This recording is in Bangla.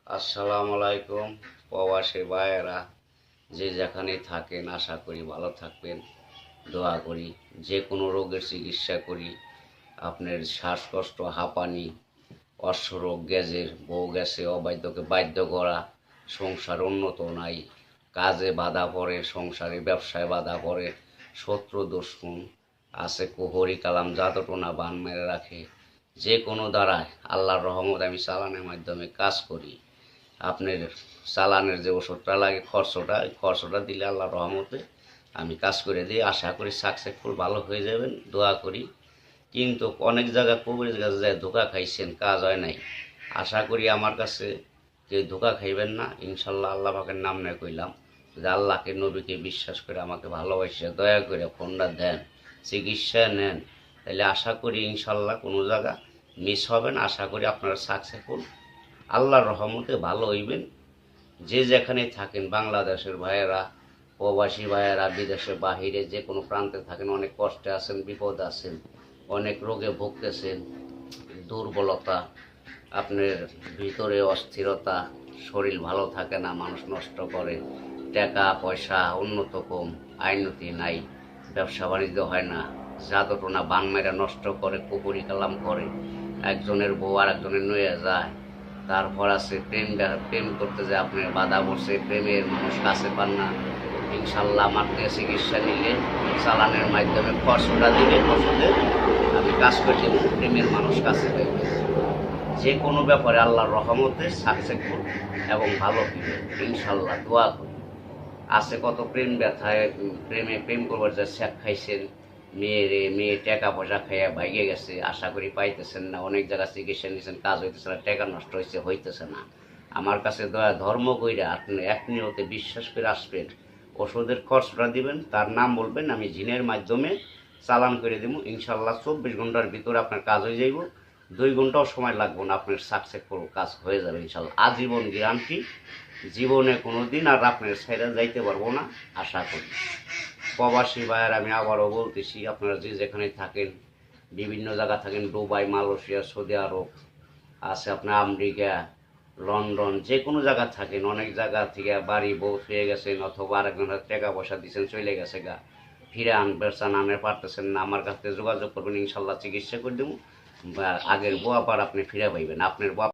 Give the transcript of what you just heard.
আসসালামু আলাইকুম প্রবাসী ভাইয়েরা, যে যেখানে থাকেন আশা করি ভালো থাকবেন। দোয়া করি যে কোনো রোগের চিকিৎসা করি। আপনার শ্বাসকষ্ট, হাঁপানি, অশ্বরোগ, গ্যাজের বউ গেছে, অবাধ্যকে বাধ্য করা, সংসার উন্নত নাই, কাজে বাধা পড়ে, সংসারে ব্যবসায় বাধা পড়ে, শত্রু দুশ্মন আছে, কুহরি কালাম জাদুটোনা বান মেরে রাখে, যে কোনো দ্বারায় আল্লাহর রহমত আমি চালানের মাধ্যমে কাজ করি। আপনার চালানের যে ওষুধটা লাগে খরচটা দিলে আল্লাহর রহমতে আমি কাজ করে দিই। আশা করি সাকসেসফুল ভালো হয়ে যাবেন, দোয়া করি। কিন্তু অনেক জায়গায় কবিরাজ কাছে যায় ধোকা খাইছেন, কাজ হয় নাই। আশা করি আমার কাছে কেউ ধোকা খাইবেন না, ইনশাল্লাহ। আল্লাহ পাকের নাম নিয়ে কইলাম যে আল্লাহকে নবীকে বিশ্বাস করে আমাকে ভালোবাসে দয়া করে ফোনটা দেন, চিকিৎসা নেন, তাহলে আশা করি ইনশাল্লাহ কোনো জায়গা মিস হবে না। আশা করি আপনারা সাকসেসফুল, আল্লাহর রহমতে ভালো হইবেন। যে যেখানে থাকেন, বাংলাদেশের ভাইয়েরা, প্রবাসী ভাইয়েরা, বিদেশে বাহিরে যে কোনো প্রান্তে থাকেন, অনেক কষ্টে আছেন, বিপদ আছেন, অনেক রোগে ভুগতেছেন, দুর্বলতা, আপনার ভিতরে অস্থিরতা, শরীর ভালো থাকে না, মানুষ নষ্ট করে, টাকা পয়সা উন্নত কম, আইনতি নাই, ব্যবসা বাণিজ্য হয় না, জাদুটোনা বান মেরা নষ্ট করে, কুকুরি কালাম করে, একজনের বউ আর একজনের নয়ে যায়। তারপর আছে প্রেম করতে যে আপনার বাধা পড়ছে, প্রেমের মানুষ কাছে পান না। ইনশাল্লাহ আমার থেকে চিকিৎসা নিলে চালানের মাধ্যমে খরচটা দিলে ওষুধে আমি কাজ করে দেবো, প্রেমের মানুষ কাছে পাইবে। যে কোনো ব্যাপারে আল্লাহর রহমতে সাকসেসফুল এবং ভালো হবে ইনশাল্লাহ, দোয়া করি। আছে কত প্রেম ব্যথায়, প্রেম করবার যা শেখ খাইছেন, মেয়ে টাকা পয়সা খাইয়া ভাইগে গেছে, আশা করি পাইতেছেন না, অনেক জায়গায় চিকিৎসা নিয়েছেন, কাজ হইতেছে না, টাকা নষ্ট হইতেছে না। আমার কাছে দয়া ধর্ম কইরা আপনি এক নিয়তে বিশ্বাস করে আসবেন, ওষুধের খরচটা দিবেন, তার নাম বলবেন, আমি জিনের মাধ্যমে চালান করে দেবো। ইনশাল্লাহ 24 ঘন্টার ভিতরে আপনার কাজ হয়ে যাইব, 2 ঘন্টাও সময় লাগবে না, আপনার সাকসেসফুল কাজ হয়ে যাবে ইনশাল্লাহ। আজীবন গ্যারান্টি, জীবনে কোনো দিন আর আপনার ছেড়ে যাইতে পারবো না, আশা করি। প্রবাসী ভাইয়ের আমি আবারও বলতেছি, আপনারা যে যেখানে থাকেন, বিভিন্ন জায়গা থাকেন, দুবাই, মালয়েশিয়া, সৌদি আরব আছে, আপনার আমেরিকা, লন্ডন, যে কোনো জায়গা থাকেন, অনেক জায়গা থেকে বাড়ি বউ হয়ে গেছেন, অথবা আরেকজনের টাকা পয়সা দিচ্ছেন চলে গেছে গা, ফিরে আনবেন আনতে পারতেছেন না, আমার কাছে যোগাযোগ করবেন, ইনশাল্লাহ চিকিৎসা করে দেবো। আগের বউ আবার আপনি ফিরে পাইবেন, আপনার বউ